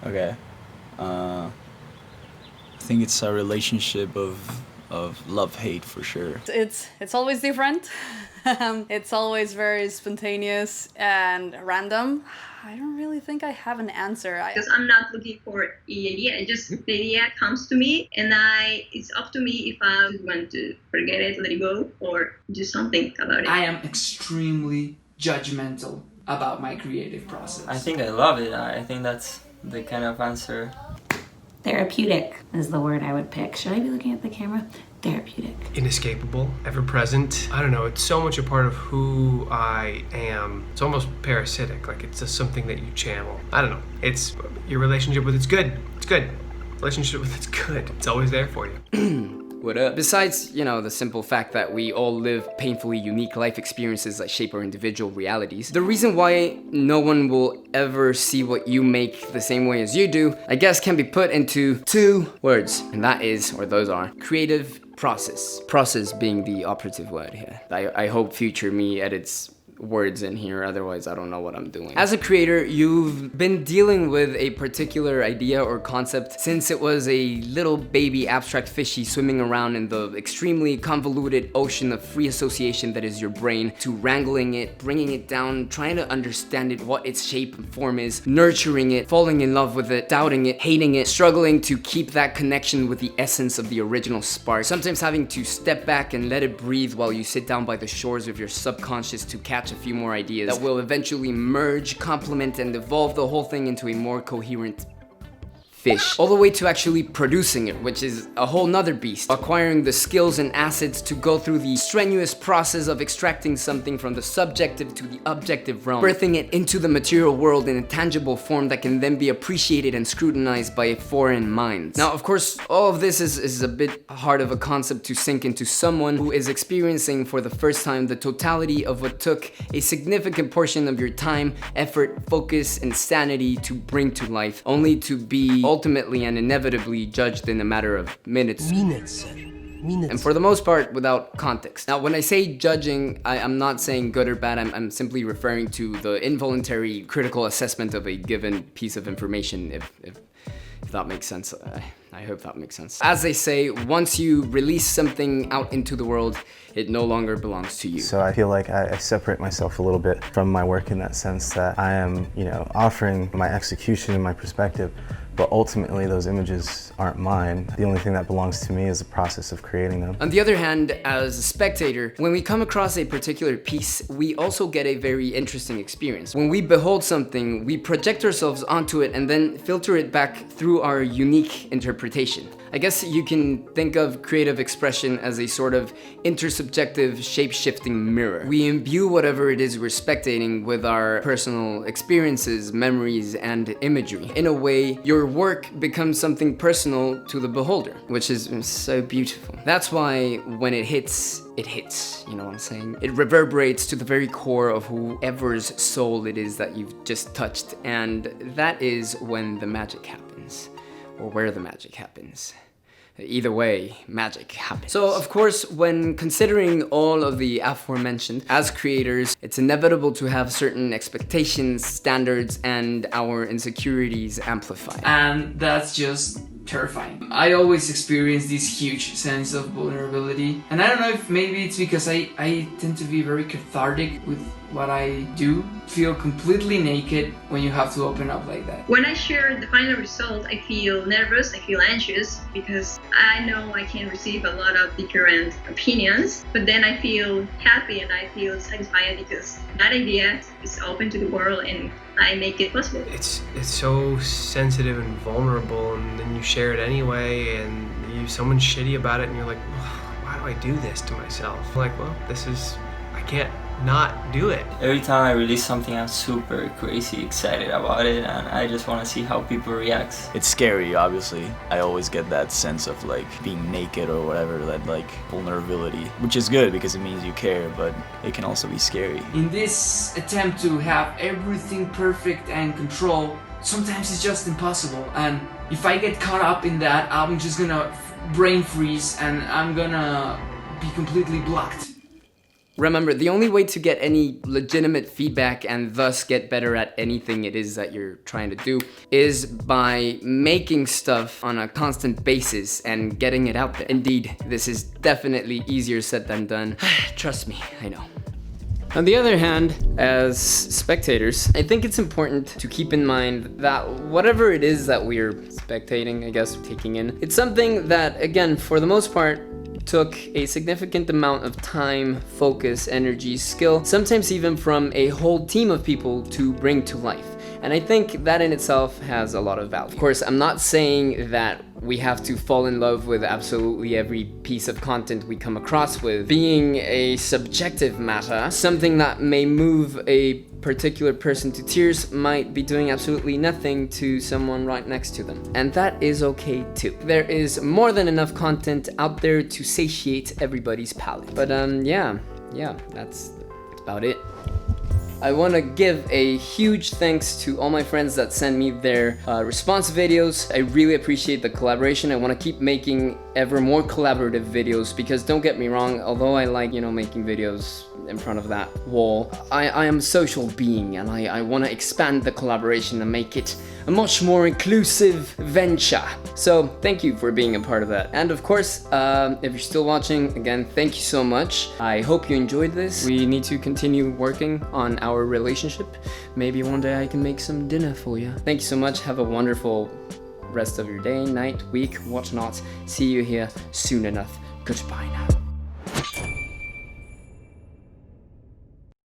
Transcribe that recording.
Okay. I think it's a relationship of love-hate for sure. It's always different. It's always very spontaneous and random. I don't really think I have an answer. Because I'm not looking for the idea. It just the idea comes to me, and it's up to me if I want to forget it, let it go, or do something about it. I am extremely judgmental about my creative process. I think I love it. I think that's the kind of answer. Therapeutic is the word I would pick. Should I be looking at the camera? Therapeutic. Inescapable, ever present. I don't know, it's so much a part of who I am. It's almost parasitic, like it's just something that you channel. I don't know, it's your relationship with it's good. It's good. Relationship with it's good. It's always there for you. What up? Besides, the simple fact that we all live painfully unique life experiences that shape our individual realities, the reason why no one will ever see what you make the same way as you do, I guess can be put into 2 words, and that is, or those are, creative process. Process being the operative word here. I hope future me edits words in here, otherwise I don't know what I'm doing. As a creator, you've been dealing with a particular idea or concept since it was a little baby abstract fishy swimming around in the extremely convoluted ocean of free association that is your brain, to wrangling it, bringing it down, trying to understand it, what its shape and form is, nurturing it, falling in love with it, doubting it, hating it, struggling to keep that connection with the essence of the original spark, sometimes having to step back and let it breathe while you sit down by the shores of your subconscious to catch a few more ideas that will eventually merge, complement, and evolve the whole thing into a more coherent fish, all the way to actually producing it, which is a whole nother beast. Acquiring the skills and assets to go through the strenuous process of extracting something from the subjective to the objective realm, birthing it into the material world in a tangible form that can then be appreciated and scrutinized by foreign minds. Now, of course, all of this is a bit hard of a concept to sink into someone who is experiencing for the first time the totality of what took a significant portion of your time, effort, focus, and sanity to bring to life, only to be ultimately and inevitably judged in a matter of minutes. And for the most part, without context. Now, when I say judging, I'm not saying good or bad. I'm simply referring to the involuntary critical assessment of a given piece of information, if that makes sense. I hope that makes sense. As they say, once you release something out into the world, it no longer belongs to you. So I feel like I separate myself a little bit from my work in that sense, that I am, offering my execution and my perspective, but ultimately those images aren't mine. The only thing that belongs to me is the process of creating them. On the other hand, as a spectator, when we come across a particular piece, we also get a very interesting experience. When we behold something, we project ourselves onto it and then filter it back through our unique interpretation. I guess you can think of creative expression as a sort of intersubjective, shape-shifting mirror. We imbue whatever it is we're spectating with our personal experiences, memories, and imagery. In a way, your work becomes something personal to the beholder, which is so beautiful. That's why when it hits, you know what I'm saying? It reverberates to the very core of whoever's soul it is that you've just touched, and that is when the magic happens, or where the magic happens. Either way, magic happens. So, of course, when considering all of the aforementioned, as creators, it's inevitable to have certain expectations, standards, and our insecurities amplified. And that's just terrifying. I always experience this huge sense of vulnerability, and I don't know if maybe it's because I tend to be very cathartic with what I do. Feel completely naked when you have to open up like that. When I share the final result, I feel nervous, I feel anxious, because I know I can receive a lot of different opinions, but then I feel happy and I feel satisfied because that idea is open to the world and I make it possible. It's so sensitive and vulnerable, and then you share it anyway, and someone's shitty about it, and you're like, why do I do this to myself? Like, well, I can't not do it. Every time I release something, I'm super crazy excited about it, and I just want to see how people react. It's scary, obviously. I always get that sense of like being naked or whatever, that like vulnerability, which is good because it means you care, but it can also be scary. In this attempt to have everything perfect and control, sometimes it's just impossible, and if I get caught up in that, I'm just gonna brain freeze and I'm gonna be completely blocked. Remember, the only way to get any legitimate feedback and thus get better at anything it is that you're trying to do is by making stuff on a constant basis and getting it out there. Indeed, this is definitely easier said than done. Trust me, I know. On the other hand, as spectators, I think it's important to keep in mind that whatever it is that we're spectating, I guess, taking in, it's something that, again, for the most part, took a significant amount of time, focus, energy, skill, sometimes even from a whole team of people to bring to life. And I think that in itself has a lot of value. Of course, I'm not saying that we have to fall in love with absolutely every piece of content we come across with. Being a subjective matter, something that may move a particular person to tears might be doing absolutely nothing to someone right next to them. And that is okay too. There is more than enough content out there to satiate everybody's palate. But yeah, that's about it. I want to give a huge thanks to all my friends that send me their response videos. I really appreciate the collaboration. I want to keep making ever more collaborative videos because don't get me wrong, although I like, making videos in front of that wall, I am a social being and I want to expand the collaboration and make it a much more inclusive venture. So thank you for being a part of that. And of course, if you're still watching, again, thank you so much. I hope you enjoyed this. We need to continue working on our relationship. Maybe one day I can make some dinner for you. Thank you so much. Have a wonderful rest of your day, night, week, whatnot. See you here soon enough. Goodbye now.